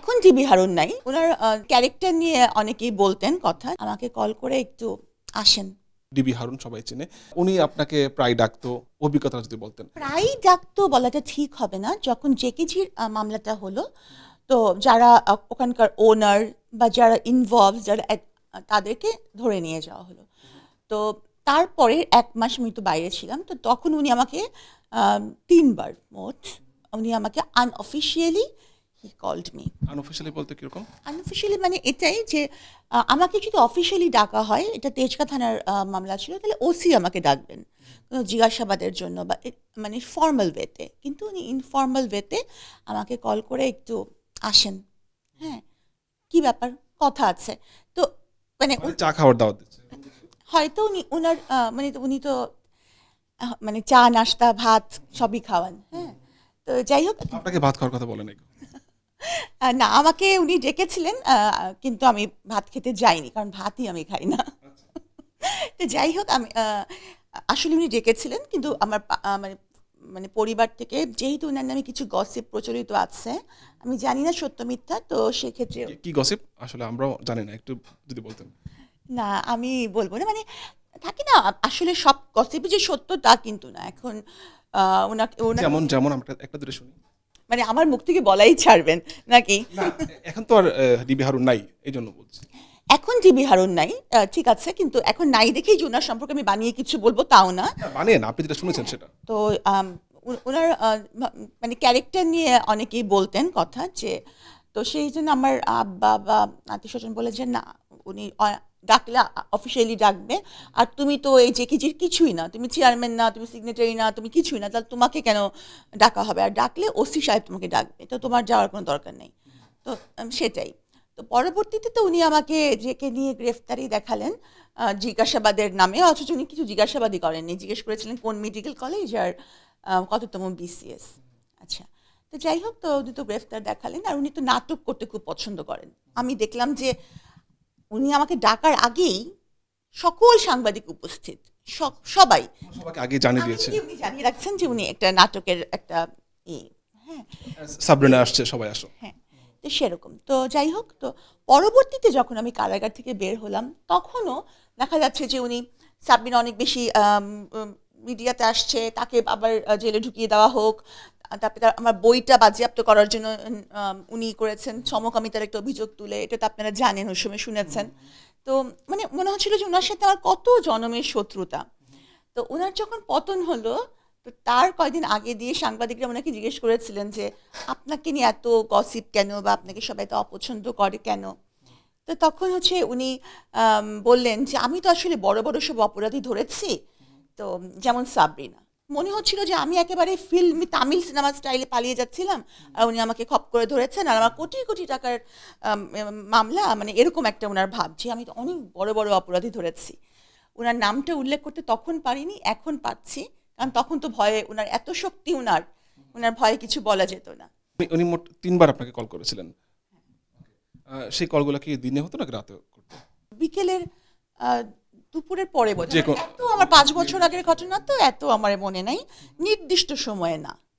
এখন ডিবি হারুন নাই, ওনার ক্যারেক্টার নিয়ে অনেকেই বলতেন কথা, আমাকে কল করে একটু আসেন। ডিবি হারুন সবাই চেনে, উনি আপনাকে প্রায় ডাকতো, অভিজ্ঞতা যদি বলতেন। প্রায় ডাকতো বলাটা ঠিক হবে না, যখন জেকেজির মামলাটা হলো, তো যারা ওখানকার ওনার বা যারা ইনভলভ, যারা তাদেরকে ধরে নিয়ে যাওয়া হলো। তো তারপরে 1 মাস আমি তো বাইরে ছিলাম, তো তখন উনি আমাকে 3 বার মোট উনি আমাকে unofficially he called me. Unofficially বলতে কিরকম? আনঅফিশিয়ালি মানে এটাই যে আমাকে যদি অফিশিয়ালি ডাকা হয়, এটা তেজগাঁ থানার মামলা ছিল, তাহলে ওসি আমাকে ডাকবেন কোনো জিজ্ঞাসাবাদের জন্য বা মানে ফর্মাল ওয়েতে, কিন্তু উনি ইনফর্মাল ওয়েতে আমাকে কল করে একটু আসেন, হ্যাঁ কি ব্যাপার, কথা আছে। তো মানে চা খাওয়ার দাওয়াত দিচ্ছে হয়তো ওনার মানে উনি তো মানে চা নাস্তা ভাত সবই খাওয়ান, হ্যাঁ। তো যাই হোক, আপনাকে ভাত খাওয়ার কথা বলে নাই? না, আমাকে উনি ডেকেছিলেন, কিন্তু আমি ভাত খেতে যাইনি, কারণ ভাতই আমি খাই না। তো যাই হোক, আমি আসলে উনি ডেকেছিলেন, কিন্তু আমার মানে মানে পরিবার থেকে যেহেতু ওনার নামে কিছু গসিপ প্রচলিত আছে, আমি জানি না সত্য মিথ্যা, তো সেক্ষেত্রে কি গসিপ আসলে আমরাও জানি না, একটু যদি বলতেন। না, আমি বলবো না, মানে থাকে না, আসলে সব গসিপই যে সত্য তা কিন্তু না। এখন ওনাকে যেমন যেমন আমরা একটা দুটো শুনি, মানে আমার মুখ থেকে বলাই ছাড়বেন নাকি? না এখন তো আর ডিবি হারুন নাই, এই জন্য বলছি। এখন ডিবি হারুন নাই, ঠিক আছে, কিন্তু এখন নাই দেখেই যে ওনার সম্পর্কে আমি বানিয়ে কিছু বলবো তাও না। মানে না, আপনি যেটা শুনেছেন সেটা। তো ওনার মানে ক্যারেক্টার নিয়ে অনেকেই বলতেন কথা, যে তো সেই জন্য আমার আব্বা বা আত্মীয় স্বজন বলে যে না, উনি ডাকলে অফিসিয়ালি ডাকবে, আর তুমি তো এই জেকেজির কিছুই না, তুমি চেয়ারম্যান না, তুমি সিগনেটারি না, তুমি কিছুই না, তাহলে তোমাকে কেন ডাকা হবে, আর ডাকলে ওসি সাহেব তোমাকে ডাকবে, তো তোমার যাওয়ার কোনো দরকার নেই। তো সেটাই। তো পরবর্তীতে তো উনি আমাকে জেকে নিয়ে গ্রেফতারি দেখালেন জিজ্ঞাসাবাদের নামে, অথচ উনি কিছু জিজ্ঞাসাবাদই করেননি, জিজ্ঞেস করেছিলেন কোন মেডিকেল কলেজ আর কততম বিসিএস। আচ্ছা, তো যাই হোক, তো উনি তো গ্রেফতার দেখালেন, আর উনি তো নাটক করতে খুব পছন্দ করেন। আমি দেখলাম যে উনি আমাকে ডাকার আগেই সকল সাংবাদিক উপস্থিত, সবাই সবাইকে আগে জানিয়ে দিয়েছে, উনি জানিয়ে রাখছেন যে উনি একটা নাটকের একটা হ্যাঁ সাবরিনা আসছে, সবাই আসো। হ্যাঁ, তো সেরকম। তো যাই হোক, তো পরবর্তীতে যখন আমি কারাগার থেকে বের হলাম, তখনও দেখা যাচ্ছে যে উনি সাবরিনা অনেক বেশি মিডিয়াতে আসছে, তাকে আবার জেলে ঢুকিয়ে দেওয়া হোক, তারপরে আমার বইটা বাজেয়াপ্ত করার জন্য উনি করেছেন সমকামিতার একটা অভিযোগ তুলে, এটা তো আপনারা জানেন, ওই সময় শুনেছেন। তো মানে মনে হচ্ছিল যে ওনার সাথে আমার কত জনমের শত্রুতা। তো ওনার যখন পতন হলো, তো তার কয়েকদিন আগে দিয়ে সাংবাদিকরা ওনাকে জিজ্ঞেস করেছিলেন যে আপনাকে নিয়ে এত গসিপ কেন, বা আপনাকে সবাই এত অপছন্দ করে কেন। তো তখন হচ্ছে উনি বললেন যে আমি তো আসলে বড় বড় সব অপরাধী ধরেছি, তো যেমন সাবরিনা, মনে হচ্ছিল যে আমি একেবারে তামিল সিনেমা স্টাইলে পালিয়ে যাচ্ছিলাম, আর উনি আমাকে খপ করে ধরেছেন, আর আমার কোটি কোটি টাকার মামলা, মানে এরকম একটা ওনার ভাব যে আমি তো অনেক বড় বড় অপরাধী ধরেছি। ওনার নামটা উল্লেখ করতে তখন পারিনি, এখন পাচ্ছি, কারণ তখন তো ভয়ে, ওনার এত শক্তি, ওনার ভয়ে কিছু বলা যেত না। উনি মোট 3 বার আপনাকে কল করেছিলেন, সেই কলগুলো কি দিনে হতো নাকি রাতে করতো? বিকেলের দুপুরের পরে বোধ হয়, এত আমার 5 বছর আগের ঘটনা, তো এত আমার মনে নাই, নির্দিষ্ট সময়ে না।